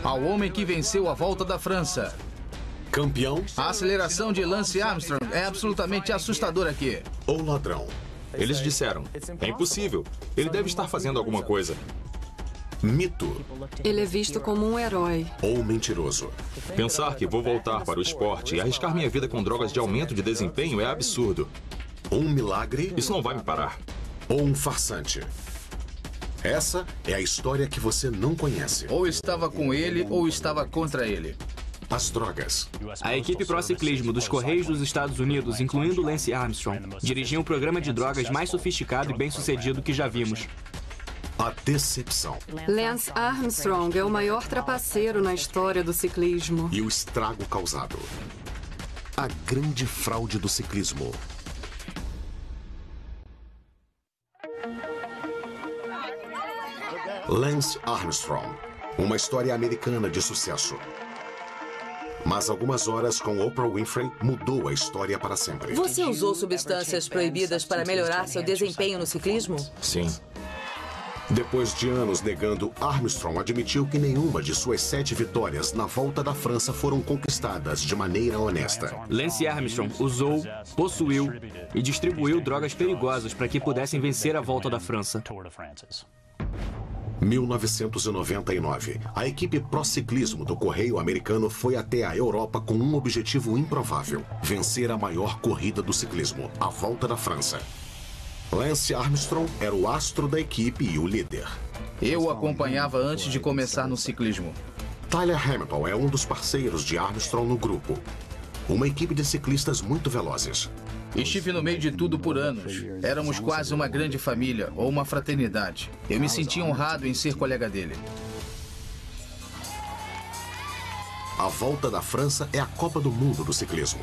ao homem que venceu a Volta da França. Campeão A aceleração de Lance Armstrong é absolutamente assustadora aqui. ou ladrão? Eles disseram, é impossível. Ele deve estar fazendo alguma coisa. Mito Ele é visto como um herói. ou mentiroso? Pensar que vou voltar para o esporte e arriscar minha vida com drogas de aumento de desempenho é absurdo. Um milagre Isso não vai me parar. ou um farsante? Essa é a história que você não conhece. Ou estava com ele ou estava contra ele. As drogas. A equipe Pro Ciclismo dos Correios dos Estados Unidos, incluindo Lance Armstrong, dirigia um programa de drogas mais sofisticado e bem-sucedido que já vimos. A decepção Lance Armstrong é o maior trapaceiro na história do ciclismo. e o estrago causado. A grande fraude do ciclismo. Lance Armstrong. Uma história americana de sucesso. Mas algumas horas com Oprah Winfrey mudou a história para sempre. Você usou substâncias proibidas para melhorar seu desempenho no ciclismo? Sim. Depois de anos negando, Armstrong admitiu que nenhuma de suas 7 vitórias na Volta da França foram conquistadas de maneira honesta. Lance Armstrong usou, possuiu e distribuiu drogas perigosas para que pudessem vencer a Volta da França. 1999, a equipe Pro Ciclismo do Correio Americano foi até a Europa com um objetivo improvável: vencer a maior corrida do ciclismo, a Volta da França. Lance Armstrong era o astro da equipe e o líder. Eu o acompanhava antes de começar no ciclismo. Tyler Hamilton é um dos parceiros de Armstrong no grupo. Uma equipe de ciclistas muito velozes. Estive no meio de tudo por anos. Éramos quase uma grande família, ou uma fraternidade. Eu me sentia honrado em ser colega dele. A Volta da França é a Copa do Mundo do ciclismo.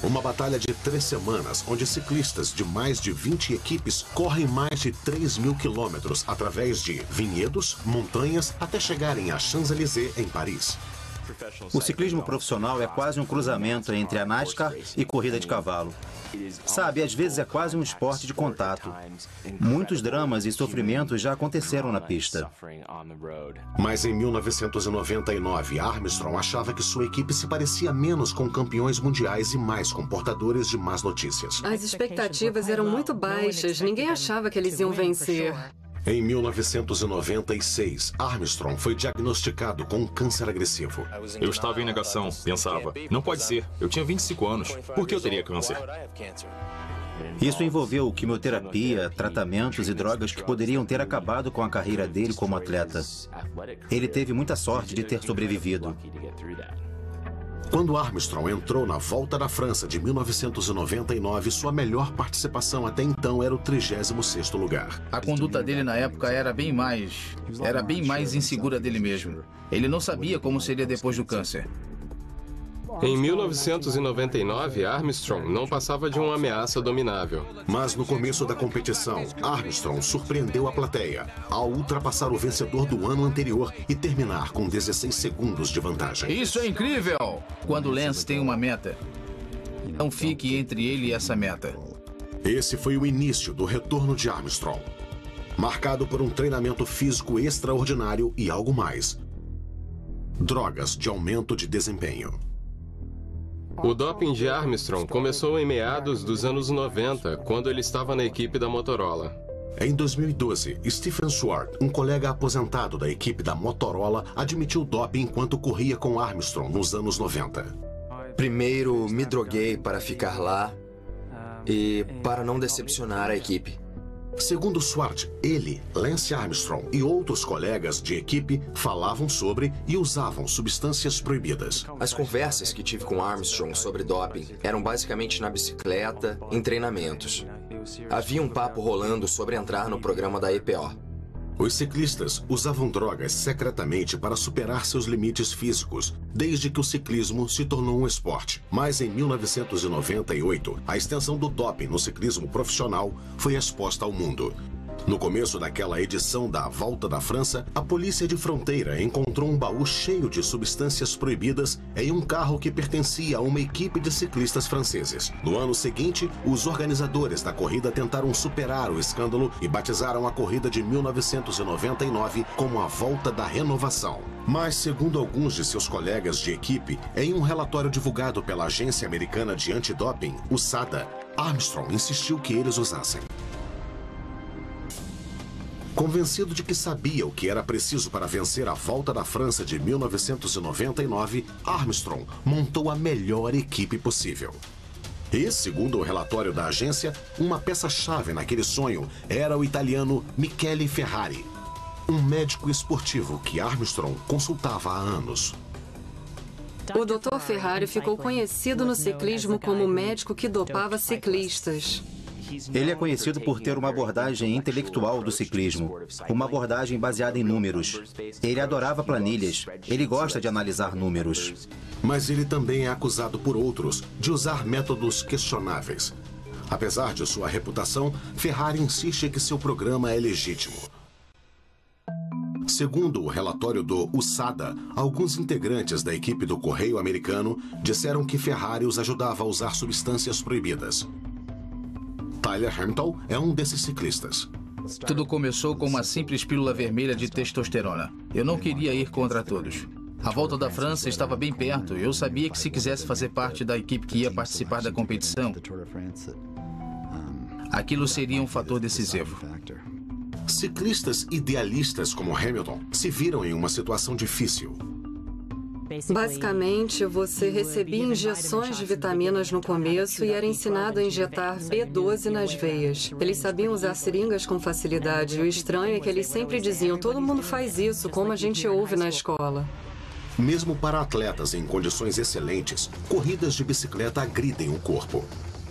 Uma batalha de 3 semanas, onde ciclistas de mais de 20 equipes correm mais de 3.000 quilômetros através de vinhedos, montanhas, até chegarem a Champs-Élysées, em Paris. O ciclismo profissional é quase um cruzamento entre a NASCAR e corrida de cavalo. Sabe, às vezes é quase um esporte de contato. Muitos dramas e sofrimentos já aconteceram na pista. Mas em 1999, Armstrong achava que sua equipe se parecia menos com campeões mundiais e mais com portadores de más notícias. As expectativas eram muito baixas. Ninguém achava que eles iam vencer. Em 1996, Armstrong foi diagnosticado com um câncer agressivo. Eu estava em negação, pensava, não pode ser, eu tinha 25 anos, por que eu teria câncer? Isso envolveu quimioterapia, tratamentos e drogas que poderiam ter acabado com a carreira dele como atleta. Ele teve muita sorte de ter sobrevivido. Quando Armstrong entrou na Volta da França de 1999, sua melhor participação até então era o 36º lugar. A conduta dele na época era bem mais insegura dele mesmo. Ele não sabia como seria depois do câncer. Em 1999, Armstrong não passava de uma ameaça dominável. Mas no começo da competição, Armstrong surpreendeu a plateia ao ultrapassar o vencedor do ano anterior e terminar com 16 segundos de vantagem. Isso é incrível! Quando Lance tem uma meta, não fique entre ele e essa meta. Esse foi o início do retorno de Armstrong, marcado por um treinamento físico extraordinário e algo mais: drogas de aumento de desempenho. O doping de Armstrong começou em meados dos anos 90, quando ele estava na equipe da Motorola. Em 2012, Stephen Swart, um colega aposentado da equipe da Motorola, admitiu doping enquanto corria com Armstrong nos anos 90. Primeiro, me droguei para ficar lá e para não decepcionar a equipe. Segundo Swart, ele, Lance Armstrong e outros colegas de equipe falavam sobre e usavam substâncias proibidas. As conversas que tive com Armstrong sobre doping eram basicamente na bicicleta, em treinamentos. Havia um papo rolando sobre entrar no programa da EPO. Os ciclistas usavam drogas secretamente para superar seus limites físicos, desde que o ciclismo se tornou um esporte. Mas em 1998, a extensão do doping no ciclismo profissional foi exposta ao mundo. No começo daquela edição da Volta da França, a polícia de fronteira encontrou um baú cheio de substâncias proibidas em um carro que pertencia a uma equipe de ciclistas franceses. No ano seguinte, os organizadores da corrida tentaram superar o escândalo e batizaram a corrida de 1999 como a Volta da Renovação. Mas, segundo alguns de seus colegas de equipe, em um relatório divulgado pela agência americana de antidoping, USADA, Armstrong insistiu que eles usassem. Convencido de que sabia o que era preciso para vencer a Volta da França de 1999, Armstrong montou a melhor equipe possível. E, segundo o relatório da agência, uma peça-chave naquele sonho era o italiano Michele Ferrari, um médico esportivo que Armstrong consultava há anos. O Dr. Ferrari ficou conhecido no ciclismo como o médico que dopava ciclistas. Ele é conhecido por ter uma abordagem intelectual do ciclismo, uma abordagem baseada em números. Ele adorava planilhas, ele gosta de analisar números. Mas ele também é acusado por outros de usar métodos questionáveis. Apesar de sua reputação, Ferrari insiste que seu programa é legítimo. Segundo o relatório do USADA, alguns integrantes da equipe do Correio Americano disseram que Ferrari os ajudava a usar substâncias proibidas. Tyler Hamilton é um desses ciclistas. Tudo começou com uma simples pílula vermelha de testosterona. Eu não queria ir contra todos. A Volta da França estava bem perto. Eu sabia que se quisesse fazer parte da equipe que ia participar da competição, aquilo seria um fator decisivo. Ciclistas idealistas como Hamilton se viram em uma situação difícil. Basicamente, você recebia injeções de vitaminas no começo e era ensinado a injetar B12 nas veias. Eles sabiam usar seringas com facilidade. O estranho é que eles sempre diziam, todo mundo faz isso, como a gente ouve na escola. Mesmo para atletas em condições excelentes, corridas de bicicleta agridem o corpo.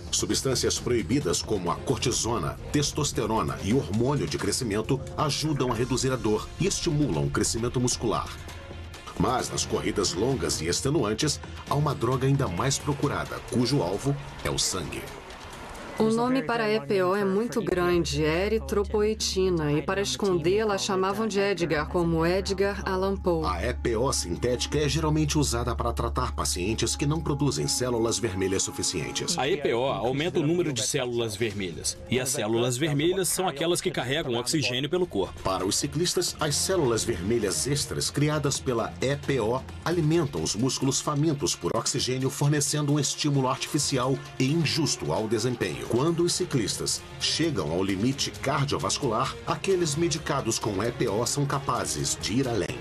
Substâncias proibidas como a cortisona, testosterona e hormônio de crescimento ajudam a reduzir a dor e estimulam o crescimento muscular. Mas nas corridas longas e extenuantes, há uma droga ainda mais procurada, cujo alvo é o sangue. O nome para a EPO é muito grande, é eritropoetina, e para escondê-la chamavam de Edgar, como Edgar Allan Poe. A EPO sintética é geralmente usada para tratar pacientes que não produzem células vermelhas suficientes. A EPO aumenta o número de células vermelhas, e as células vermelhas são aquelas que carregam oxigênio pelo corpo. Para os ciclistas, as células vermelhas extras criadas pela EPO alimentam os músculos famintos por oxigênio, fornecendo um estímulo artificial e injusto ao desempenho. Quando os ciclistas chegam ao limite cardiovascular, aqueles medicados com EPO são capazes de ir além.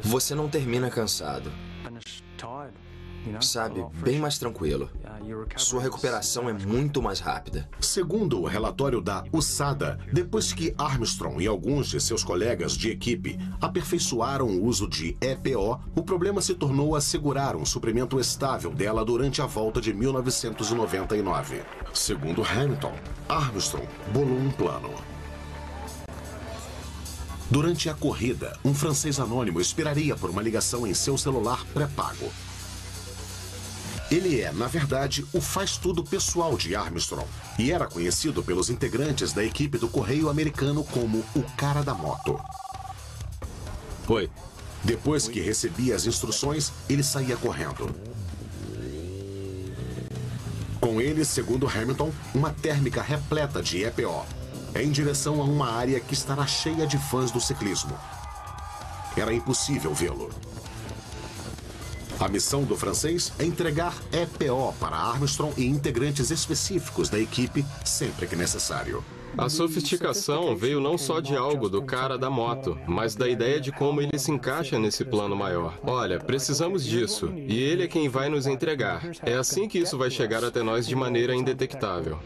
Você não termina cansado. Sabe, bem mais tranquilo. Sua recuperação é muito mais rápida. Segundo o relatório da USADA, depois que Armstrong e alguns de seus colegas de equipe aperfeiçoaram o uso de EPO, o problema se tornou assegurar um suprimento estável dela durante a volta de 1999. Segundo Hamilton, Armstrong bolou um plano. Durante a corrida, um francês anônimo esperaria por uma ligação em seu celular pré-pago. Ele é, na verdade, o faz-tudo pessoal de Armstrong e era conhecido pelos integrantes da equipe do Correio Americano como o cara da moto. Oi. Depois que recebia as instruções, ele saía correndo. Com ele, segundo Hamilton, uma térmica repleta de EPO, em direção a uma área que estará cheia de fãs do ciclismo. Era impossível vê-lo. A missão do francês é entregar EPO para Armstrong e integrantes específicos da equipe sempre que necessário. A sofisticação veio não só de algo do cara da moto, mas da ideia de como ele se encaixa nesse plano maior. Olha, precisamos disso, e ele é quem vai nos entregar. É assim que isso vai chegar até nós de maneira indetectável.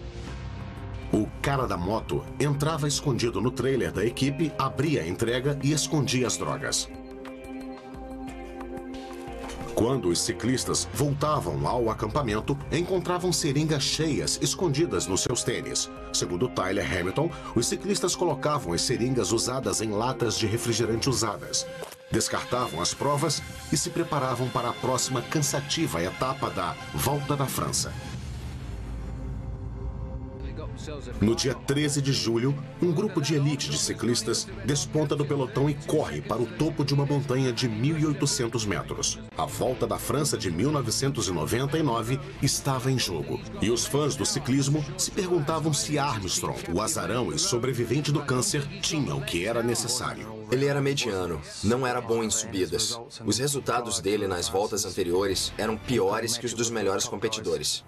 O cara da moto entrava escondido no trailer da equipe, abria a entrega e escondia as drogas. Quando os ciclistas voltavam ao acampamento, encontravam seringas cheias escondidas nos seus tênis. Segundo Tyler Hamilton, os ciclistas colocavam as seringas usadas em latas de refrigerante usadas, descartavam as provas e se preparavam para a próxima cansativa etapa da Volta da França. No dia 13 de julho, um grupo de elite de ciclistas desponta do pelotão e corre para o topo de uma montanha de 1.800 metros. A Volta da França de 1999 estava em jogo. E os fãs do ciclismo se perguntavam se Armstrong, o azarão e sobrevivente do câncer, tinha o que era necessário. Ele era mediano, não era bom em subidas. Os resultados dele nas voltas anteriores eram piores que os dos melhores competidores.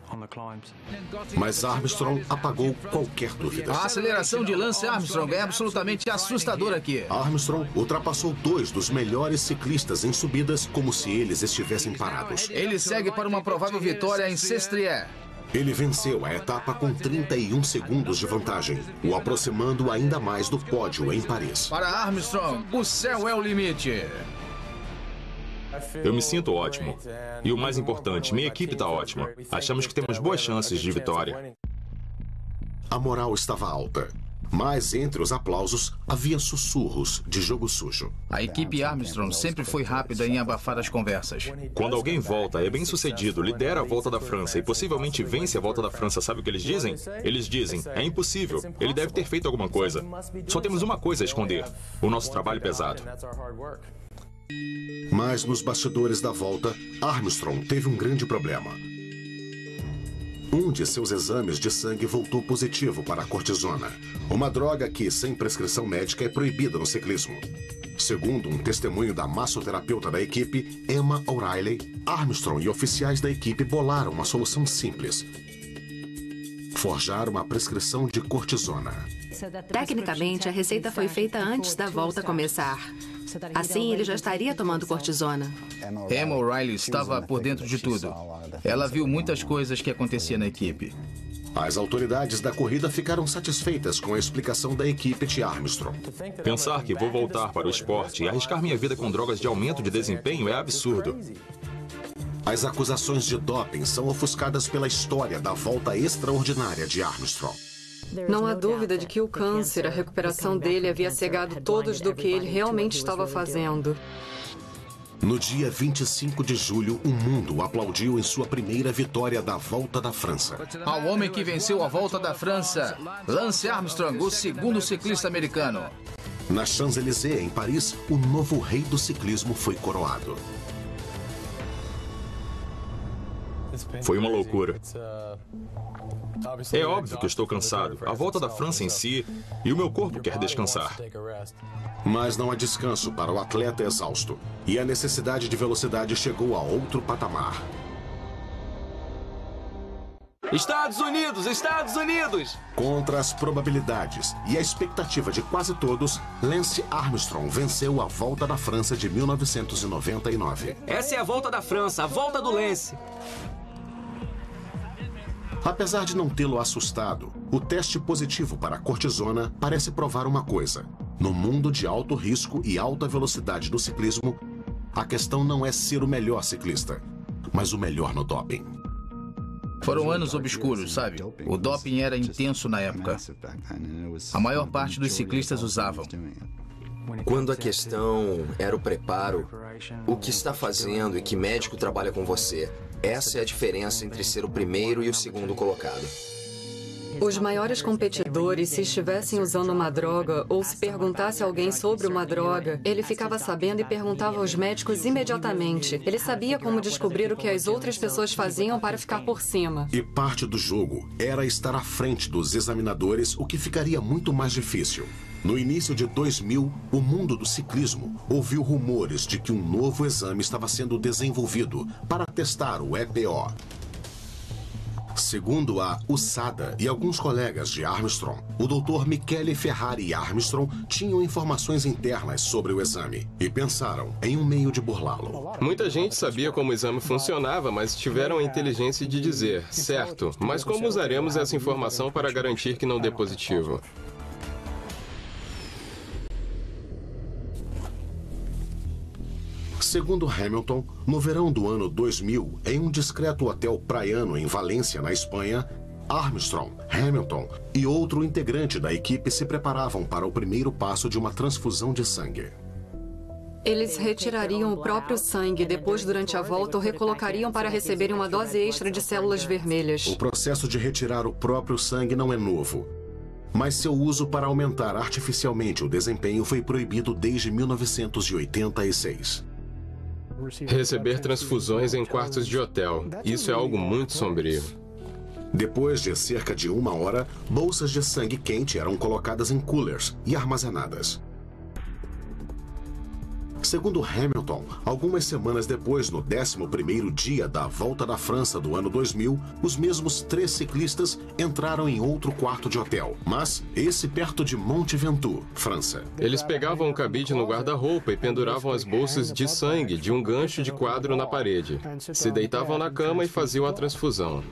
Mas Armstrong apagou qualquer dúvida. A aceleração de Lance Armstrong é absolutamente assustadora aqui. Armstrong ultrapassou 2 dos melhores ciclistas em subidas como se eles estivessem parados. Ele segue para uma provável vitória em Sestriere. Ele venceu a etapa com 31 segundos de vantagem, o aproximando ainda mais do pódio em Paris. Para Armstrong, o céu é o limite. Eu me sinto ótimo. E o mais importante, minha equipe está ótima. Achamos que temos boas chances de vitória. A moral estava alta, mas entre os aplausos havia sussurros de jogo sujo. A equipe Armstrong sempre foi rápida em abafar as conversas. Quando alguém volta, é bem sucedido, lidera a Volta da França e possivelmente vence a Volta da França, sabe o que eles dizem? Eles dizem, é impossível, ele deve ter feito alguma coisa. Só temos uma coisa a esconder, o nosso trabalho pesado. Mas nos bastidores da volta, Armstrong teve um grande problema. Um de seus exames de sangue voltou positivo para a cortisona, uma droga que, sem prescrição médica, é proibida no ciclismo. Segundo um testemunho da massoterapeuta da equipe, Emma O'Reilly, Armstrong e oficiais da equipe bolaram uma solução simples: forjar uma prescrição de cortisona. Tecnicamente, a receita foi feita antes da volta começar. Assim, ele já estaria tomando cortisona. Emma O'Reilly estava por dentro de tudo. Ela viu muitas coisas que aconteciam na equipe. As autoridades da corrida ficaram satisfeitas com a explicação da equipe de Armstrong. Pensar que vou voltar para o esporte e arriscar minha vida com drogas de aumento de desempenho é absurdo. As acusações de doping são ofuscadas pela história da volta extraordinária de Armstrong. Não há dúvida de que o câncer, a recuperação dele havia cegado todos do que ele realmente estava fazendo. No dia 25 de julho, o mundo aplaudiu em sua primeira vitória da Volta da França. Ao homem que venceu a Volta da França, Lance Armstrong, o segundo ciclista americano. Na Champs-Élysées, em Paris, o novo rei do ciclismo foi coroado. Foi uma loucura. É óbvio que eu estou cansado. A Volta da França em si, e o meu corpo quer descansar. Mas não há descanso para o atleta exausto. E a necessidade de velocidade chegou a outro patamar. Estados Unidos! Estados Unidos! Contra as probabilidades e a expectativa de quase todos, Lance Armstrong venceu a Volta da França de 1999. Essa é a Volta da França, a Volta do Lance. Apesar de não tê-lo assustado, o teste positivo para a cortisona parece provar uma coisa. No mundo de alto risco e alta velocidade do ciclismo, a questão não é ser o melhor ciclista, mas o melhor no doping. Foram anos obscuros, sabe? O doping era intenso na época. A maior parte dos ciclistas usavam. Quando a questão era o preparo, o que está fazendo e que médico trabalha com você, essa é a diferença entre ser o primeiro e o segundo colocado. Os maiores competidores, se estivessem usando uma droga ou se perguntasse a alguém sobre uma droga, ele ficava sabendo e perguntava aos médicos imediatamente. Ele sabia como descobrir o que as outras pessoas faziam para ficar por cima. E parte do jogo era estar à frente dos examinadores, o que ficaria muito mais difícil. No início de 2000, o mundo do ciclismo ouviu rumores de que um novo exame estava sendo desenvolvido para testar o EPO. Segundo a USADA e alguns colegas de Armstrong, o Dr. Michele Ferrari Armstrong tinham informações internas sobre o exame e pensaram em um meio de burlá-lo. Muita gente sabia como o exame funcionava, mas tiveram a inteligência de dizer, certo, mas como usaremos essa informação para garantir que não dê positivo? Segundo Hamilton, no verão do ano 2000, em um discreto hotel praiano em Valência, na Espanha, Armstrong, Hamilton e outro integrante da equipe se preparavam para o primeiro passo de uma transfusão de sangue. Eles retirariam o próprio sangue e depois, durante a volta, o recolocariam para receberem uma dose extra de células vermelhas. O processo de retirar o próprio sangue não é novo, mas seu uso para aumentar artificialmente o desempenho foi proibido desde 1986. Receber transfusões em quartos de hotel. Isso é algo muito sombrio. Depois de cerca de 1 hora, bolsas de sangue quente eram colocadas em coolers e armazenadas. Segundo Hamilton, algumas semanas depois, no 11º dia da Volta da França do ano 2000, os mesmos 3 ciclistas entraram em outro quarto de hotel, mas esse perto de Mont Ventoux, França. Eles pegavam um cabide no guarda-roupa e penduravam as bolsas de sangue de um gancho de quadro na parede. Se deitavam na cama e faziam a transfusão.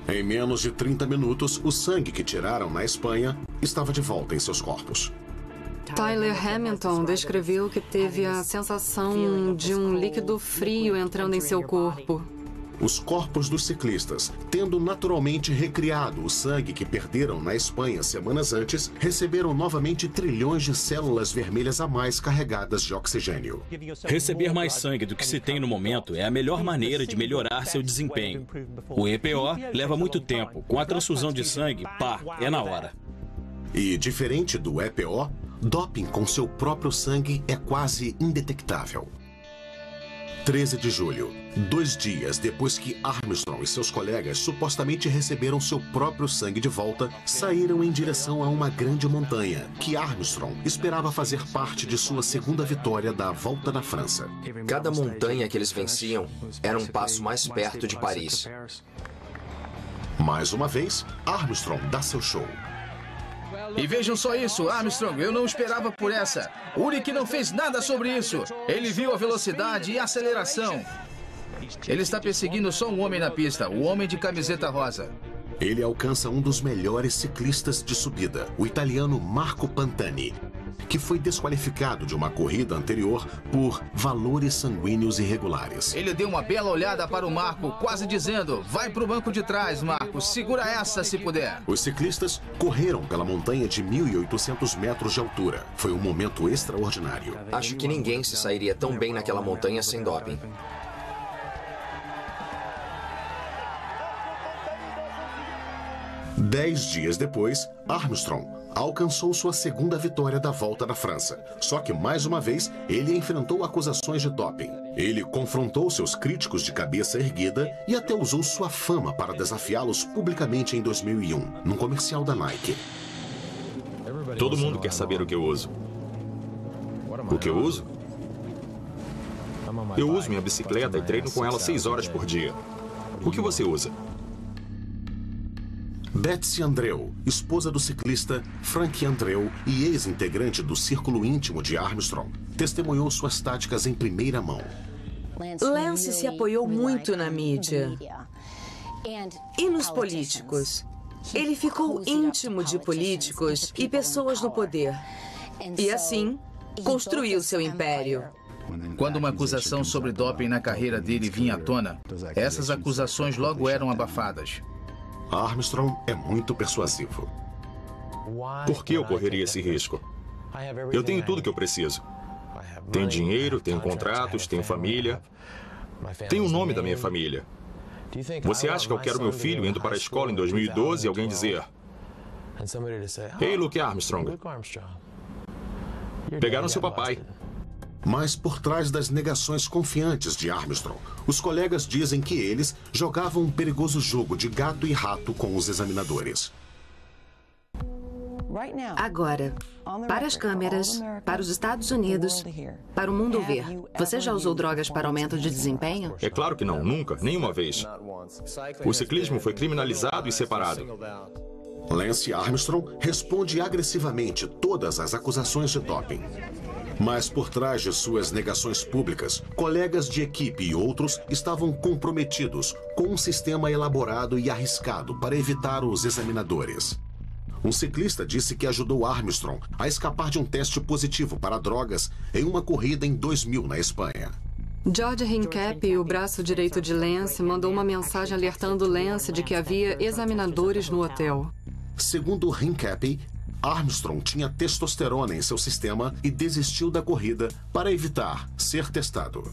Em menos de 30 minutos, o sangue que tiraram na Espanha estava de volta em seus corpos. Tyler Hamilton descreveu que teve a sensação de um líquido frio entrando em seu corpo. Os corpos dos ciclistas, tendo naturalmente recriado o sangue que perderam na Espanha semanas antes, receberam novamente trilhões de células vermelhas a mais carregadas de oxigênio. Receber mais sangue do que se tem no momento é a melhor maneira de melhorar seu desempenho. O EPO leva muito tempo. Com a transfusão de sangue, pá, é na hora. E diferente do EPO, doping com seu próprio sangue é quase indetectável. 13 de julho, 2 dias depois que Armstrong e seus colegas supostamente receberam seu próprio sangue de volta, saíram em direção a uma grande montanha, que Armstrong esperava fazer parte de sua segunda vitória da Volta da França. Cada montanha que eles venciam era um passo mais perto de Paris. Mais uma vez, Armstrong dá seu show. E vejam só isso, Armstrong, eu não esperava por essa. Uric não fez nada sobre isso. Ele viu a velocidade e a aceleração. Ele está perseguindo só um homem na pista, o homem de camiseta rosa. Ele alcança um dos melhores ciclistas de subida, o italiano Marco Pantani, que foi desqualificado de uma corrida anterior por valores sanguíneos irregulares. Ele deu uma bela olhada para o Marco, quase dizendo: vai para o banco de trás, Marco, segura essa se puder. Os ciclistas correram pela montanha de 1.800 metros de altura. Foi um momento extraordinário. Acho que ninguém se sairia tão bem naquela montanha sem doping. 10 dias depois, Armstrong alcançou sua segunda vitória da Volta da França. Só que, mais uma vez, ele enfrentou acusações de doping. Ele confrontou seus críticos de cabeça erguida e até usou sua fama para desafiá-los publicamente em 2001, num comercial da Nike. Todo mundo quer saber o que eu uso. O que eu uso? Eu uso minha bicicleta e treino com ela 6 horas por dia. O que você usa? Betsy Andreu, esposa do ciclista Frank Andreu e ex-integrante do círculo íntimo de Armstrong, testemunhou suas táticas em primeira mão. Lance se apoiou muito na mídia e nos políticos. Ele ficou íntimo de políticos e pessoas no poder. E assim, construiu seu império. Quando uma acusação sobre doping na carreira dele vinha à tona, essas acusações logo eram abafadas. Armstrong é muito persuasivo. Por que eu correria esse risco? Eu tenho tudo que eu preciso. Tenho dinheiro, tenho contratos, tenho família. Tenho o nome da minha família. Você acha que eu quero meu filho indo para a escola em 2012 e alguém dizer: "Ei, Luke Armstrong, pegaram seu papai"? Mas por trás das negações confiantes de Armstrong, os colegas dizem que eles jogavam um perigoso jogo de gato e rato com os examinadores. Agora, para as câmeras, para os Estados Unidos, para o mundo ver, você já usou drogas para aumento de desempenho? É claro que não, nunca, nenhuma vez. O ciclismo foi criminalizado e separado. Lance Armstrong responde agressivamente todas as acusações de doping. Mas por trás de suas negações públicas, colegas de equipe e outros estavam comprometidos com um sistema elaborado e arriscado para evitar os examinadores. Um ciclista disse que ajudou Armstrong a escapar de um teste positivo para drogas em uma corrida em 2000 na Espanha. George Hincapie, o braço direito de Lance, mandou uma mensagem alertando Lance de que havia examinadores no hotel. Segundo Hincapie, Armstrong tinha testosterona em seu sistema e desistiu da corrida para evitar ser testado.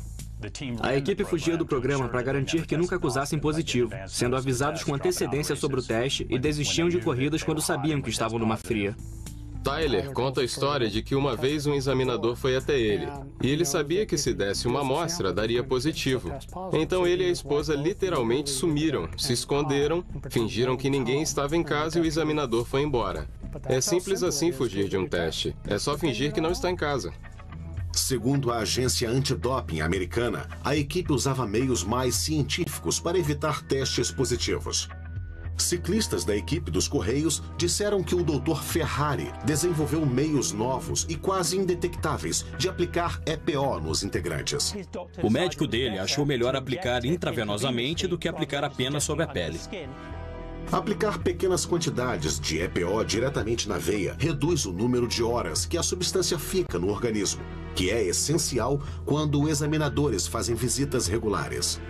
A equipe fugia do programa para garantir que nunca acusassem positivo, sendo avisados com antecedência sobre o teste e desistiam de corridas quando sabiam que estavam numa fria. Tyler conta a história de que uma vez um examinador foi até ele, e ele sabia que se desse uma amostra, daria positivo. Então ele e a esposa literalmente sumiram, se esconderam, fingiram que ninguém estava em casa e o examinador foi embora. É simples assim fugir de um teste. É só fingir que não está em casa. Segundo a agência antidoping americana, a equipe usava meios mais científicos para evitar testes positivos. Ciclistas da equipe dos Correios disseram que o Dr. Ferrari desenvolveu meios novos e quase indetectáveis de aplicar EPO nos integrantes. O médico dele achou melhor aplicar intravenosamente do que aplicar apenas sobre a pele. Aplicar pequenas quantidades de EPO diretamente na veia reduz o número de horas que a substância fica no organismo, que é essencial quando examinadores fazem visitas regulares.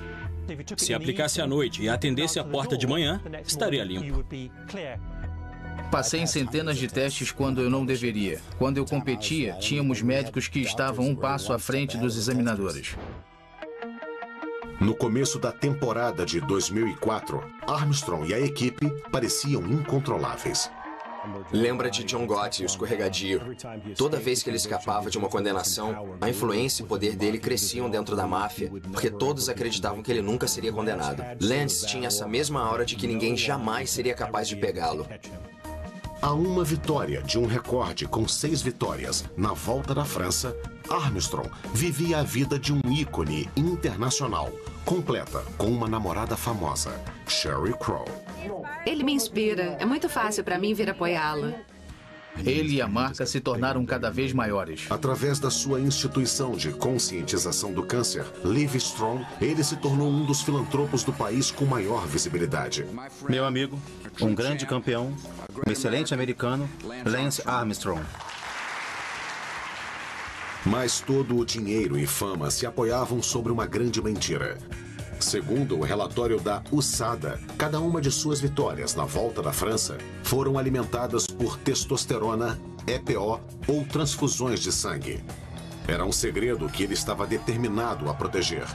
Se aplicasse à noite e atendesse a porta de manhã, estaria limpo. Passei em centenas de testes quando eu não deveria. Quando eu competia, tínhamos médicos que estavam um passo à frente dos examinadores. No começo da temporada de 2004, Armstrong e a equipe pareciam incontroláveis. Lembra de John Gotti, o escorregadio? Toda vez que ele escapava de uma condenação, a influência e o poder dele cresciam dentro da máfia, porque todos acreditavam que ele nunca seria condenado. Lance tinha essa mesma aura de que ninguém jamais seria capaz de pegá-lo. A uma vitória de um recorde com 6 vitórias na Volta da França, Armstrong vivia a vida de um ícone internacional, completa com uma namorada famosa, Sheryl Crow. Ele me inspira. É muito fácil para mim vir apoiá-lo. Ele e a marca se tornaram cada vez maiores. Através da sua instituição de conscientização do câncer, Live Strong, ele se tornou um dos filantropos do país com maior visibilidade. Meu amigo, um grande campeão, um excelente americano, Lance Armstrong. Mas todo o dinheiro e fama se apoiavam sobre uma grande mentira. Segundo o relatório da USADA, cada uma de suas vitórias na Volta da França foram alimentadas por testosterona, EPO ou transfusões de sangue. Era um segredo que ele estava determinado a proteger.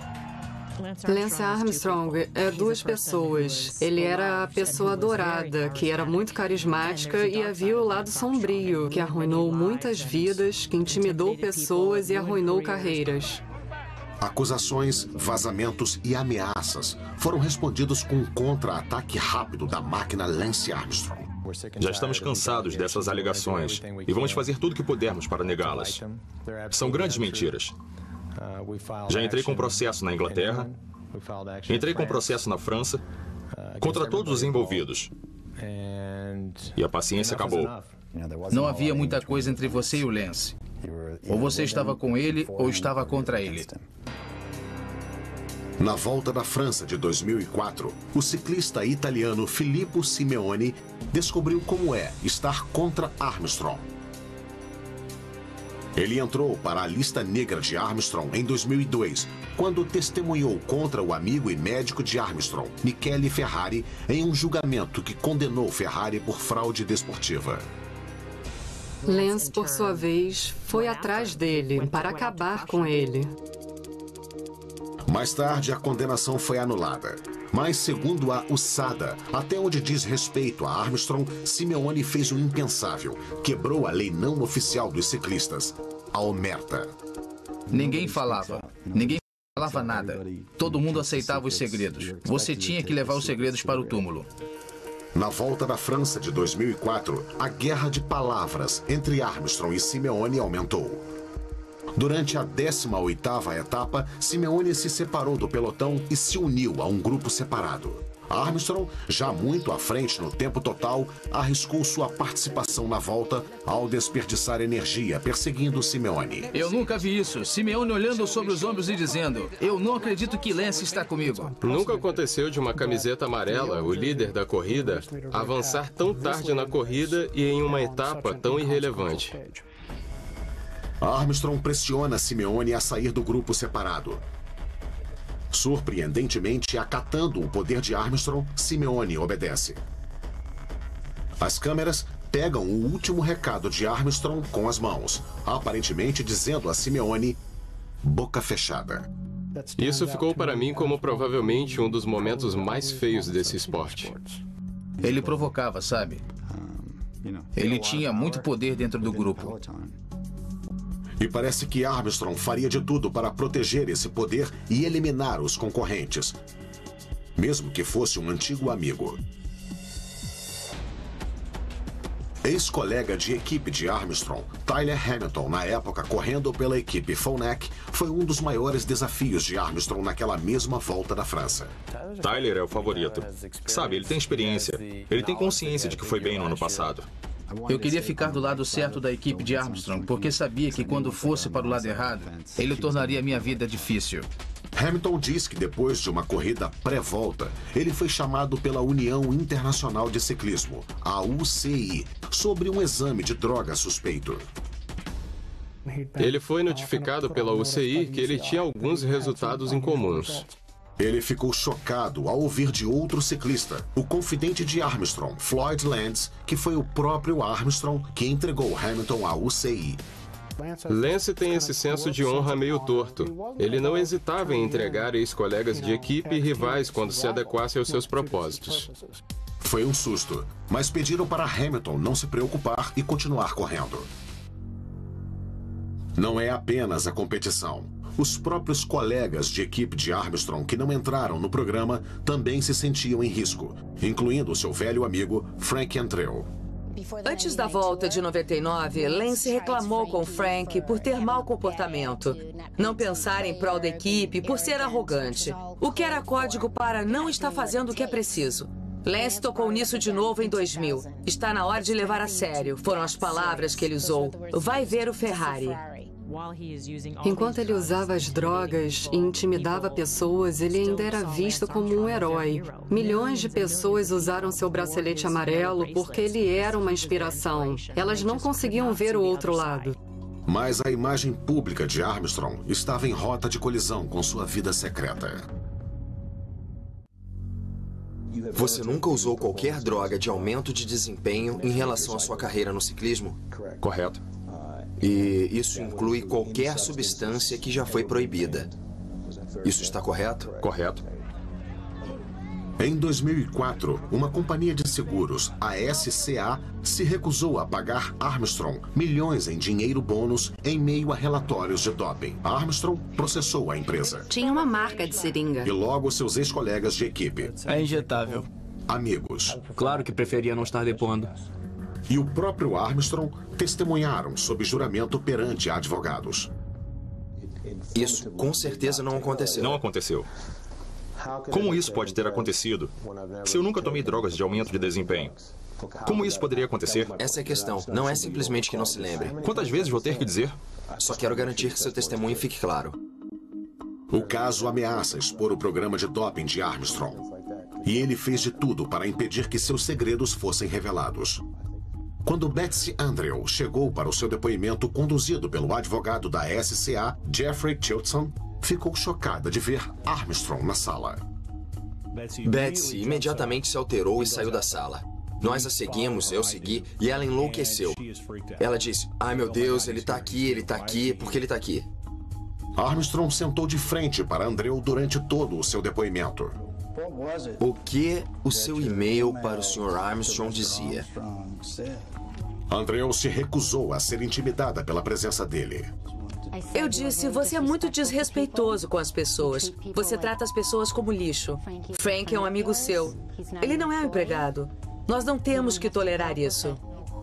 Lance Armstrong é 2 pessoas. Ele era a pessoa adorada, que era muito carismática, e havia o lado sombrio, que arruinou muitas vidas, que intimidou pessoas e arruinou carreiras. Acusações, vazamentos e ameaças foram respondidos com um contra-ataque rápido da máquina Lance Armstrong. Já estamos cansados dessas alegações e vamos fazer tudo o que pudermos para negá-las. São grandes mentiras. Já entrei com processo na Inglaterra, entrei com processo na França, contra todos os envolvidos. E a paciência acabou. Não havia muita coisa entre você e o Lance. Ou você estava com ele ou estava contra ele. Na Volta da França de 2004, o ciclista italiano Filippo Simeoni descobriu como é estar contra Armstrong. Ele entrou para a lista negra de Armstrong em 2002, quando testemunhou contra o amigo e médico de Armstrong, Michele Ferrari, em um julgamento que condenou Ferrari por fraude desportiva. Lance, por sua vez, foi atrás dele para acabar com ele. Mais tarde, a condenação foi anulada. Mas, segundo a USADA, até onde diz respeito a Armstrong, Simeoni fez o impensável. Quebrou a lei não oficial dos ciclistas, a omerta. Ninguém falava. Ninguém falava nada. Todo mundo aceitava os segredos. Você tinha que levar os segredos para o túmulo. Na Volta da França de 2004, a guerra de palavras entre Armstrong e Simeoni aumentou. Durante a 18ª etapa, Simeoni se separou do pelotão e se uniu a um grupo separado. Armstrong, já muito à frente no tempo total, arriscou sua participação na volta ao desperdiçar energia perseguindo Simeoni. Eu nunca vi isso. Simeoni olhando sobre os ombros e dizendo: eu não acredito que Lance está comigo. Nunca aconteceu de uma camiseta amarela, o líder da corrida, avançar tão tarde na corrida e em uma etapa tão irrelevante. Armstrong pressiona Simeoni a sair do grupo separado. Surpreendentemente, acatando o poder de Armstrong, Simeoni obedece. As câmeras pegam o último recado de Armstrong com as mãos, aparentemente dizendo a Simeone, boca fechada. Isso ficou para mim como provavelmente um dos momentos mais feios desse esporte. Ele provocava, sabe? Ele tinha muito poder dentro do grupo. E parece que Armstrong faria de tudo para proteger esse poder e eliminar os concorrentes, mesmo que fosse um antigo amigo. Ex-colega de equipe de Armstrong, Tyler Hamilton, na época correndo pela equipe Phonak, foi um dos maiores desafios de Armstrong naquela mesma volta da França. Tyler é o favorito. Sabe, ele tem experiência. Ele tem consciência de que foi bem no ano passado. Eu queria ficar do lado certo da equipe de Armstrong, porque sabia que quando fosse para o lado errado, ele tornaria minha vida difícil. Hamilton diz que depois de uma corrida pré-volta, ele foi chamado pela União Internacional de Ciclismo, a UCI, sobre um exame de droga suspeito. Ele foi notificado pela UCI que ele tinha alguns resultados incomuns. Ele ficou chocado ao ouvir de outro ciclista, o confidente de Armstrong, Floyd Landis, que foi o próprio Armstrong que entregou Hamilton à UCI. Lance tem esse senso de honra meio torto. Ele não hesitava em entregar ex-colegas de equipe e rivais quando se adequasse aos seus propósitos. Foi um susto, mas pediram para Hamilton não se preocupar e continuar correndo. Não é apenas a competição. Os próprios colegas de equipe de Armstrong que não entraram no programa também se sentiam em risco, incluindo seu velho amigo Frank Andrew. Antes da volta de 99, Lance reclamou com Frank por ter mau comportamento, não pensar em prol da equipe, por ser arrogante, o que era código para não estar fazendo o que é preciso. Lance tocou nisso de novo em 2000. Está na hora de levar a sério, foram as palavras que ele usou. Vai ver o Ferrari. Enquanto ele usava as drogas e intimidava pessoas, ele ainda era visto como um herói. Milhões de pessoas usaram seu bracelete amarelo porque ele era uma inspiração. Elas não conseguiam ver o outro lado. Mas a imagem pública de Armstrong estava em rota de colisão com sua vida secreta. Você nunca usou qualquer droga de aumento de desempenho em relação à sua carreira no ciclismo? Correto. E isso inclui qualquer substância que já foi proibida. Isso está correto? Correto. Em 2004, uma companhia de seguros, a SCA, se recusou a pagar Armstrong milhões em dinheiro bônus em meio a relatórios de doping. Armstrong processou a empresa. Tinha uma marca de seringa. E logo seus ex-colegas de equipe. É injetável. Amigos. Claro que preferia não estar depondo. E o próprio Armstrong testemunharam sob juramento perante advogados. Isso com certeza não aconteceu. Não aconteceu. Como isso pode ter acontecido se eu nunca tomei drogas de aumento de desempenho? Como isso poderia acontecer? Essa é a questão. Não é simplesmente que não se lembre. Quantas vezes vou ter que dizer? Só quero garantir que seu testemunho fique claro. O caso ameaça expor o programa de doping de Armstrong. E ele fez de tudo para impedir que seus segredos fossem revelados. Quando Betsy Andrew chegou para o seu depoimento conduzido pelo advogado da SCA, Jeffrey Chilton, ficou chocada de ver Armstrong na sala. Betsy imediatamente se alterou e saiu da sala. Nós a seguimos, eu segui, e ela enlouqueceu. Ela disse, ai meu Deus, ele tá aqui, por que ele tá aqui? Armstrong sentou de frente para Andrew durante todo o seu depoimento. O que o seu e-mail para o Sr. Armstrong dizia? Andrew se recusou a ser intimidada pela presença dele. Eu disse, você é muito desrespeitoso com as pessoas. Você trata as pessoas como lixo. Frank é um amigo seu. Ele não é um empregado. Nós não temos que tolerar isso.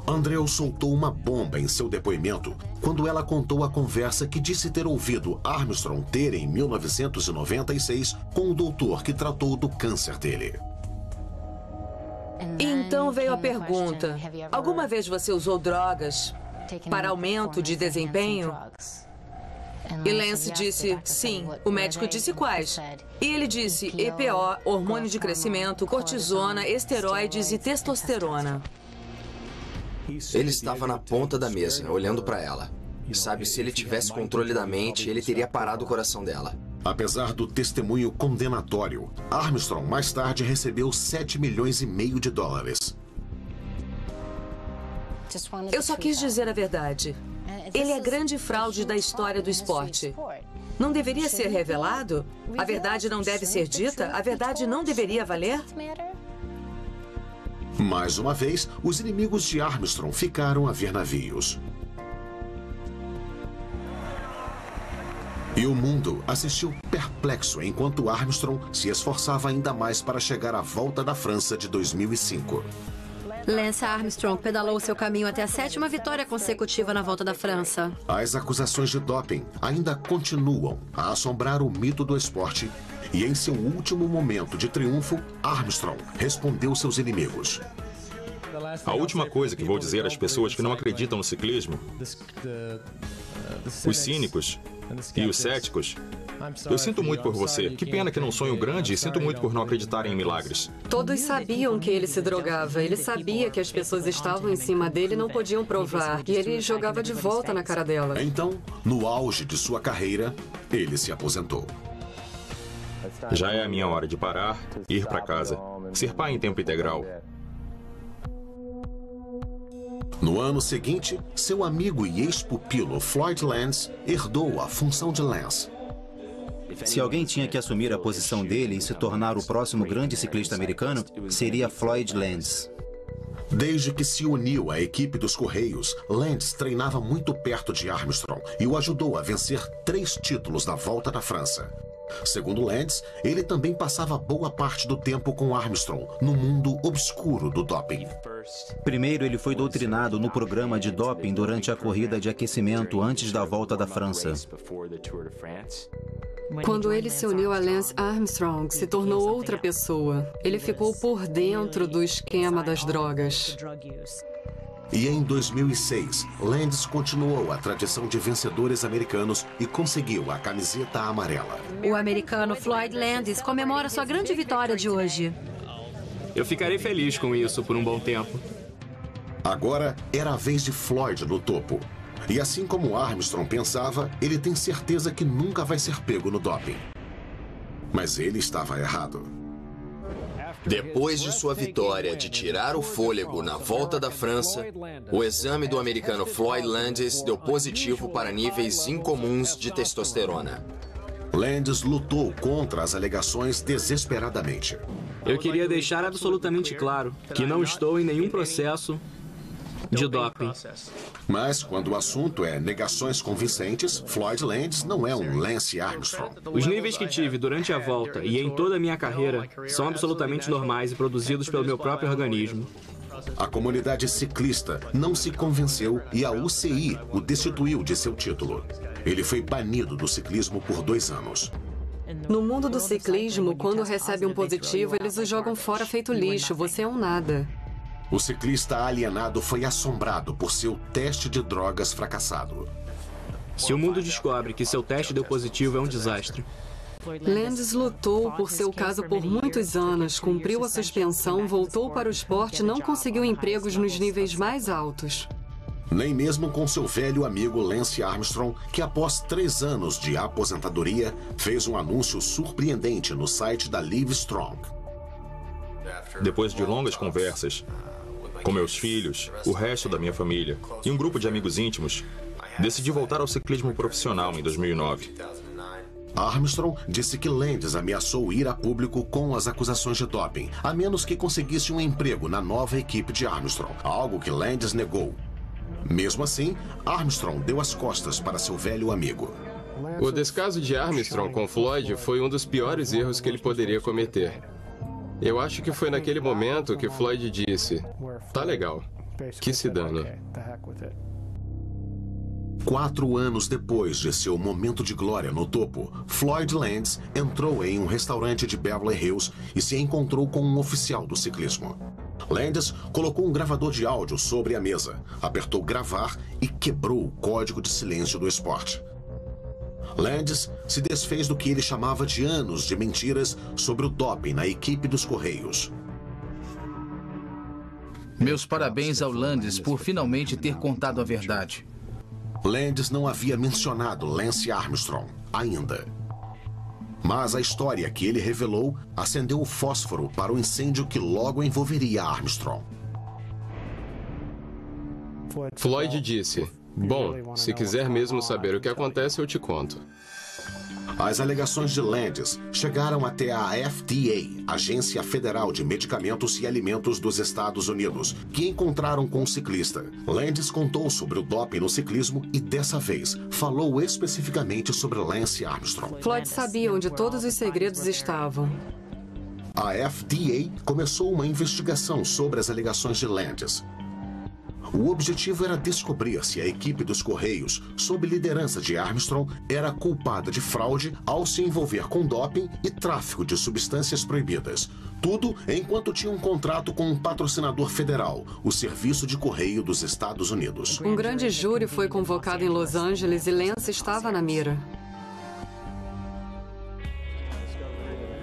Andrew soltou uma bomba em seu depoimento quando ela contou a conversa que disse ter ouvido Armstrong ter em 1996 com o doutor que tratou do câncer dele. Então veio a pergunta, alguma vez você usou drogas para aumento de desempenho? E Lance disse, sim. O médico disse quais? E ele disse EPO, hormônio de crescimento, cortisona, esteroides e testosterona. Ele estava na ponta da mesa, olhando para ela. Sabe, se ele tivesse controle da mente, ele teria parado o coração dela. Apesar do testemunho condenatório, Armstrong mais tarde recebeu 7,5 milhões de dólares. Eu só quis dizer a verdade. Ele é a grande fraude da história do esporte. Não deveria ser revelado? A verdade não deve ser dita? A verdade não deveria valer? Mais uma vez, os inimigos de Armstrong ficaram a ver navios. E o mundo assistiu perplexo enquanto Armstrong se esforçava ainda mais para chegar à volta da França de 2005. Lance Armstrong pedalou seu caminho até a 7ª vitória consecutiva na Volta da França. As acusações de doping ainda continuam a assombrar o mito do esporte e em seu último momento de triunfo, Armstrong respondeu seus inimigos. A última coisa que vou dizer às pessoas que não acreditam no ciclismo, os cínicos e os céticos, eu sinto muito por você. Que pena que não sonho grande e sinto muito por não acreditarem em milagres. Todos sabiam que ele se drogava. Ele sabia que as pessoas estavam em cima dele e não podiam provar. E ele jogava de volta na cara dela. Então, no auge de sua carreira, ele se aposentou. Já é a minha hora de parar, ir para casa, ser pai em tempo integral. No ano seguinte, seu amigo e ex-pupilo Floyd Landis herdou a função de Lance. Se alguém tinha que assumir a posição dele e se tornar o próximo grande ciclista americano, seria Floyd Landis. Desde que se uniu à equipe dos Correios, Landis treinava muito perto de Armstrong e o ajudou a vencer 3 títulos da Volta da França. Segundo Landis, ele também passava boa parte do tempo com Armstrong no mundo obscuro do doping. Primeiro, ele foi doutrinado no programa de doping durante a corrida de aquecimento antes da Volta da França. Quando ele se uniu a Lance Armstrong, se tornou outra pessoa. Ele ficou por dentro do esquema das drogas. E em 2006, Landis continuou a tradição de vencedores americanos e conseguiu a camiseta amarela. O americano Floyd Landis comemora sua grande vitória de hoje. Eu ficarei feliz com isso por um bom tempo. Agora era a vez de Floyd no topo. E assim como Armstrong pensava, ele tem certeza que nunca vai ser pego no doping. Mas ele estava errado. Depois de sua vitória de tirar o fôlego na Volta da França, o exame do americano Floyd Landis deu positivo para níveis incomuns de testosterona. Landis lutou contra as alegações desesperadamente. Eu queria deixar absolutamente claro que não estou em nenhum processo de doping. Mas quando o assunto é negações convincentes, Floyd Landis não é um Lance Armstrong. Os níveis que tive durante a volta e em toda a minha carreira são absolutamente normais e produzidos pelo meu próprio organismo. A comunidade ciclista não se convenceu e a UCI o destituiu de seu título. Ele foi banido do ciclismo por 2 anos. No mundo do ciclismo, quando recebe um positivo, eles o jogam fora feito lixo. Você é um nada. O ciclista alienado foi assombrado por seu teste de drogas fracassado. Se o mundo descobre que seu teste deu positivo, é um desastre. Landis lutou por seu caso por muitos anos, cumpriu a suspensão, voltou para o esporte e não conseguiu empregos nos níveis mais altos. Nem mesmo com seu velho amigo Lance Armstrong, que após 3 anos de aposentadoria, fez um anúncio surpreendente no site da Livestrong. Depois de longas conversas com meus filhos, o resto da minha família e um grupo de amigos íntimos, decidi voltar ao ciclismo profissional em 2009. Armstrong disse que Landis ameaçou ir a público com as acusações de doping, a menos que conseguisse um emprego na nova equipe de Armstrong, algo que Landis negou. Mesmo assim, Armstrong deu as costas para seu velho amigo. O descaso de Armstrong com Floyd foi um dos piores erros que ele poderia cometer. Eu acho que foi naquele momento que Floyd disse: "Tá legal, que se dane." 4 anos depois de seu momento de glória no topo, Floyd Landis entrou em um restaurante de Beverly Hills e se encontrou com um oficial do ciclismo. Landis colocou um gravador de áudio sobre a mesa, apertou gravar e quebrou o código de silêncio do esporte. Landis se desfez do que ele chamava de anos de mentiras sobre o doping na equipe dos Correios. Meus parabéns ao Landis por finalmente ter contado a verdade. Landis não havia mencionado Lance Armstrong ainda. Mas a história que ele revelou acendeu o fósforo para o incêndio que logo envolveria Armstrong. Floyd disse: "Bom, se quiser mesmo saber o que acontece, eu te conto." As alegações de Landis chegaram até a FDA, Agência Federal de Medicamentos e Alimentos dos Estados Unidos, que encontraram com o ciclista. Landis contou sobre o doping no ciclismo e, dessa vez, falou especificamente sobre Lance Armstrong. Floyd sabia onde todos os segredos estavam. A FDA começou uma investigação sobre as alegações de Landis. O objetivo era descobrir se a equipe dos Correios, sob liderança de Armstrong, era culpada de fraude ao se envolver com doping e tráfico de substâncias proibidas. Tudo enquanto tinha um contrato com um patrocinador federal, o Serviço de Correio dos Estados Unidos. Um grande júri foi convocado em Los Angeles e Lance estava na mira.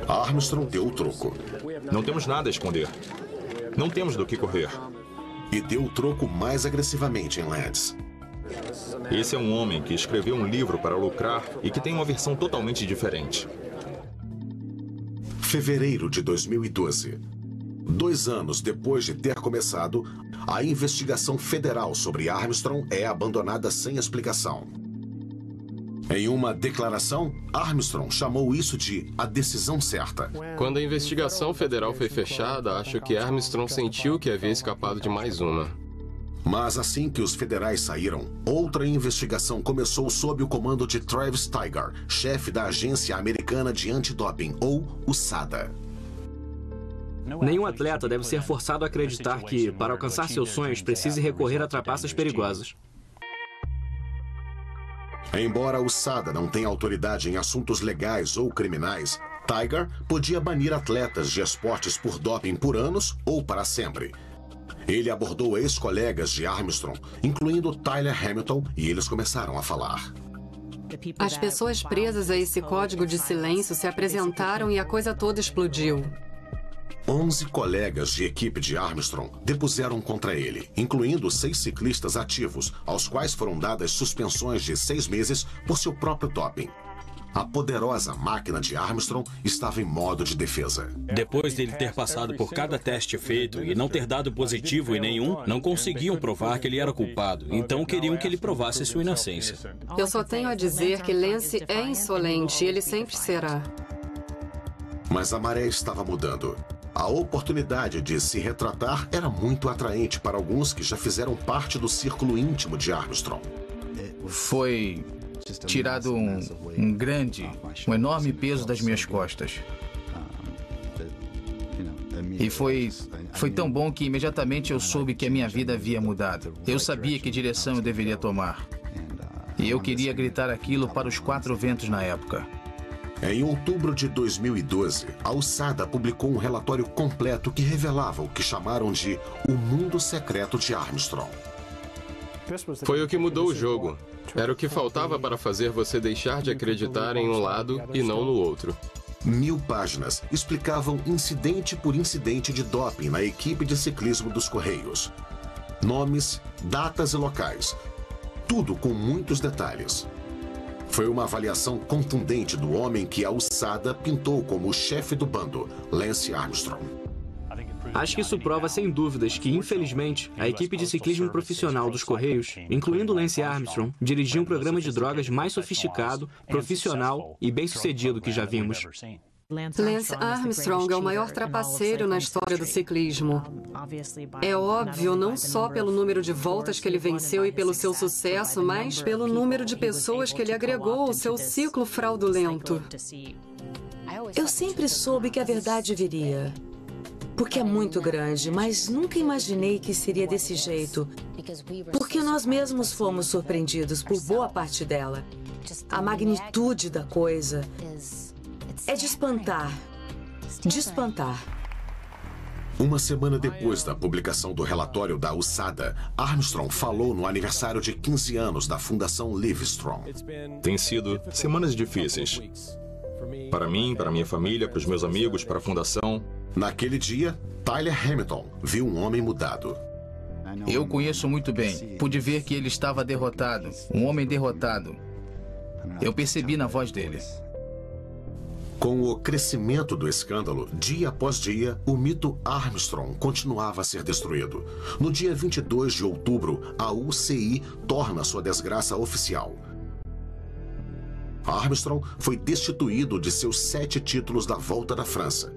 Armstrong deu o troco. Não temos nada a esconder. Não temos do que correr. E deu o troco mais agressivamente em Landis. Esse é um homem que escreveu um livro para lucrar e que tem uma versão totalmente diferente. Fevereiro de 2012. 2 anos depois de ter começado, a investigação federal sobre Armstrong é abandonada sem explicação. Em uma declaração, Armstrong chamou isso de a decisão certa. Quando a investigação federal foi fechada, acho que Armstrong sentiu que havia escapado de mais uma. Mas assim que os federais saíram, outra investigação começou sob o comando de Travis Tigar, chefe da Agência Americana de Antidoping, ou USADA. Nenhum atleta deve ser forçado a acreditar que, para alcançar seus sonhos, precise recorrer a trapaças perigosas. Embora o USADA não tenha autoridade em assuntos legais ou criminais, Tigar podia banir atletas de esportes por doping por anos ou para sempre. Ele abordou ex-colegas de Armstrong, incluindo Tyler Hamilton, e eles começaram a falar. As pessoas presas a esse código de silêncio se apresentaram e a coisa toda explodiu. 11 colegas de equipe de Armstrong depuseram contra ele, incluindo 6 ciclistas ativos, aos quais foram dadas suspensões de 6 meses por seu próprio doping. A poderosa máquina de Armstrong estava em modo de defesa. Depois dele ter passado por cada teste feito e não ter dado positivo em nenhum, não conseguiam provar que ele era culpado, então queriam que ele provasse sua inocência. Eu só tenho a dizer que Lance é insolente e ele sempre será. Mas a maré estava mudando. A oportunidade de se retratar era muito atraente para alguns que já fizeram parte do círculo íntimo de Armstrong. Foi tirado um enorme peso das minhas costas. E foi tão bom que imediatamente eu soube que a minha vida havia mudado. Eu sabia que direção eu deveria tomar. E eu queria gritar aquilo para os 4 ventos na época. Em outubro de 2012, a USADA publicou um relatório completo que revelava o que chamaram de o mundo secreto de Armstrong. Foi o que mudou o jogo. Era o que faltava para fazer você deixar de acreditar em um lado e não no outro. 1000 páginas explicavam incidente por incidente de doping na equipe de ciclismo dos Correios. Nomes, datas e locais. Tudo com muitos detalhes. Foi uma avaliação contundente do homem que a USADA pintou como o chefe do bando, Lance Armstrong. Acho que isso prova sem dúvidas que, infelizmente, a equipe de ciclismo profissional dos Correios, incluindo Lance Armstrong, dirigia um programa de drogas mais sofisticado, profissional e bem-sucedido que já vimos. Lance Armstrong é o maior trapaceiro na história do ciclismo. É óbvio não só pelo número de voltas que ele venceu e pelo seu sucesso, mas pelo número de pessoas que ele agregou ao seu ciclo fraudulento. Eu sempre soube que a verdade viria. Porque é muito grande, mas nunca imaginei que seria desse jeito. Porque nós mesmos fomos surpreendidos por boa parte dela. A magnitude da coisa é de espantar. De espantar. Uma semana depois da publicação do relatório da USADA, Armstrong falou no aniversário de 15 anos da Fundação Livestrong. Tem sido semanas difíceis. Para mim, para minha família, para os meus amigos, para a Fundação. Naquele dia, Tyler Hamilton viu um homem mudado. Eu conheço muito bem. Pude ver que ele estava derrotado. Um homem derrotado. Eu percebi na voz dele. Com o crescimento do escândalo, dia após dia, o mito Armstrong continuava a ser destruído. No dia 22 de outubro, a UCI torna sua desgraça oficial. Armstrong foi destituído de seus 7 títulos da Volta da França.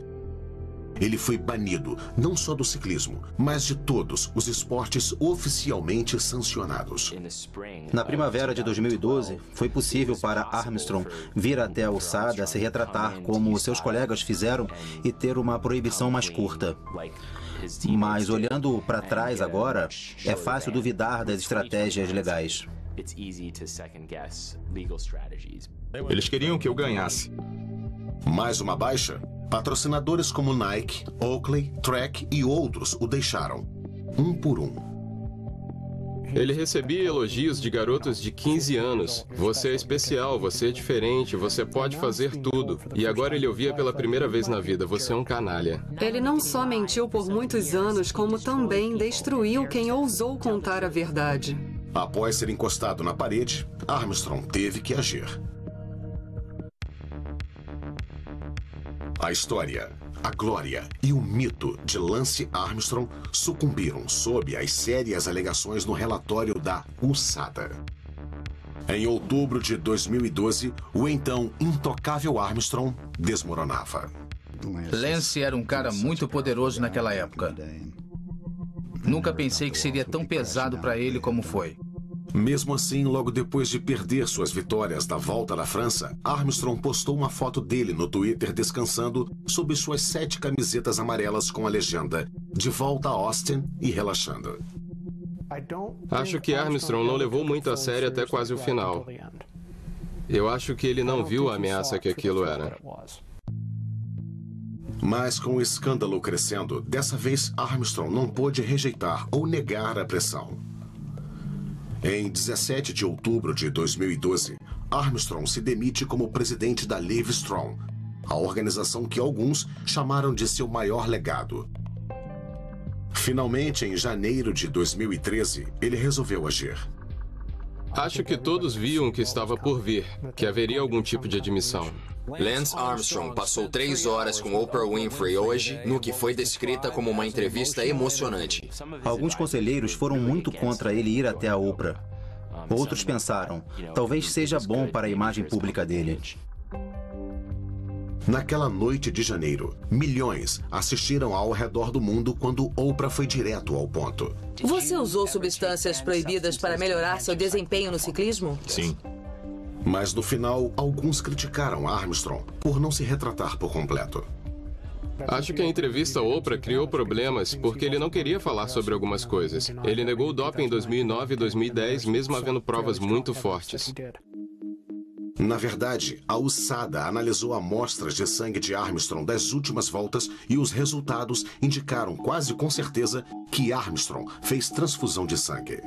Ele foi banido, não só do ciclismo, mas de todos os esportes oficialmente sancionados. Na primavera de 2012, foi possível para Armstrong vir até a USADA se retratar como seus colegas fizeram e ter uma proibição mais curta. Mas olhando para trás agora, é fácil duvidar das estratégias legais. Eles queriam que eu ganhasse. Mais uma baixa? Patrocinadores como Nike, Oakley, Trek e outros o deixaram, um por um. Ele recebia elogios de garotos de 15 anos. Você é especial, você é diferente, você pode fazer tudo. E agora ele ouvia pela primeira vez na vida, você é um canalha. Ele não só mentiu por muitos anos, como também destruiu quem ousou contar a verdade. Após ser encostado na parede, Armstrong teve que agir. A história, a glória e o mito de Lance Armstrong sucumbiram sob as sérias alegações no relatório da USADA. Em outubro de 2012, o então intocável Armstrong desmoronava. Lance era um cara muito poderoso naquela época. Nunca pensei que seria tão pesado para ele como foi. Mesmo assim, logo depois de perder suas vitórias da Volta da França, Armstrong postou uma foto dele no Twitter descansando sob suas 7 camisetas amarelas com a legenda "De volta a Austin e relaxando". Acho que Armstrong não levou muito a sério até quase o final. Eu acho que ele não viu a ameaça que aquilo era. Mas com o escândalo crescendo, dessa vez Armstrong não pôde rejeitar ou negar a pressão. Em 17 de outubro de 2012, Armstrong se demite como presidente da Livestrong, a organização que alguns chamaram de seu maior legado. Finalmente, em janeiro de 2013, ele resolveu agir. Acho que todos viam que estava por vir, que haveria algum tipo de admissão. Lance Armstrong passou 3 horas com Oprah Winfrey hoje, no que foi descrita como uma entrevista emocionante. Alguns conselheiros foram muito contra ele ir até a Oprah. Outros pensaram, talvez seja bom para a imagem pública dele. Naquela noite de janeiro, milhões assistiram ao redor do mundo quando Oprah foi direto ao ponto. Você usou substâncias proibidas para melhorar seu desempenho no ciclismo? Sim. Mas no final, alguns criticaram Armstrong por não se retratar por completo. Acho que a entrevista Oprah criou problemas porque ele não queria falar sobre algumas coisas. Ele negou o doping em 2009 e 2010, mesmo havendo provas muito fortes. Na verdade, a USADA analisou amostras de sangue de Armstrong das últimas voltas e os resultados indicaram quase com certeza que Armstrong fez transfusão de sangue.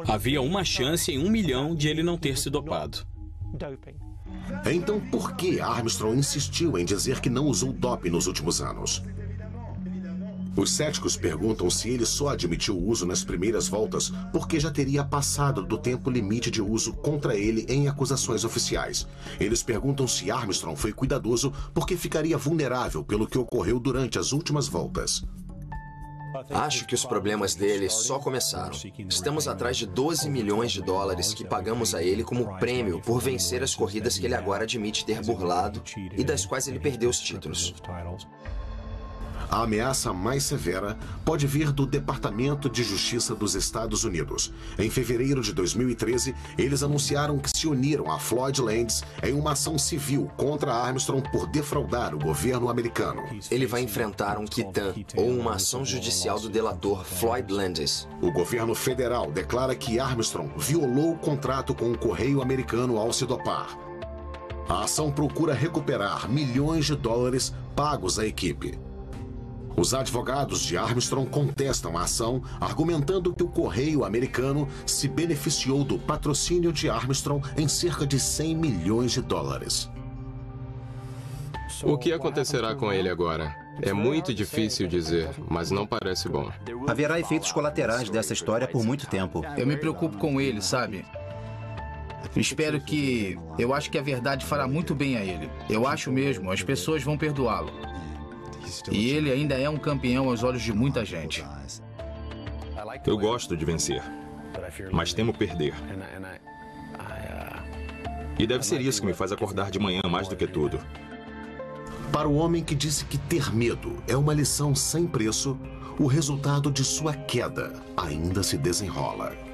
Havia uma chance em 1 milhão de ele não ter se dopado. Então, por que Armstrong insistiu em dizer que não usou doping nos últimos anos? Os céticos perguntam se ele só admitiu o uso nas primeiras voltas porque já teria passado do tempo limite de uso contra ele em acusações oficiais. Eles perguntam se Armstrong foi cuidadoso porque ficaria vulnerável pelo que ocorreu durante as últimas voltas. Acho que os problemas dele só começaram. Estamos atrás de 12 milhões de dólares que pagamos a ele como prêmio por vencer as corridas que ele agora admite ter burlado e das quais ele perdeu os títulos. A ameaça mais severa pode vir do Departamento de Justiça dos Estados Unidos. Em fevereiro de 2013, eles anunciaram que se uniram a Floyd Landis em uma ação civil contra Armstrong por defraudar o governo americano. Ele vai enfrentar um quitan ou uma ação judicial do delator Floyd Landis. O governo federal declara que Armstrong violou o contrato com o Correio Americano ao se dopar. A ação procura recuperar milhões de dólares pagos à equipe. Os advogados de Armstrong contestam a ação, argumentando que o Correio Americano se beneficiou do patrocínio de Armstrong em cerca de 100 milhões de dólares. O que acontecerá com ele agora? É muito difícil dizer, mas não parece bom. Haverá efeitos colaterais dessa história por muito tempo. Eu me preocupo com ele, sabe? Espero que... Eu acho que a verdade fará muito bem a ele. Eu acho mesmo, as pessoas vão perdoá-lo. E ele ainda é um campeão aos olhos de muita gente. Eu gosto de vencer, mas temo perder. E deve ser isso que me faz acordar de manhã mais do que tudo. Para o homem que disse que ter medo é uma lição sem preço, o resultado de sua queda ainda se desenrola.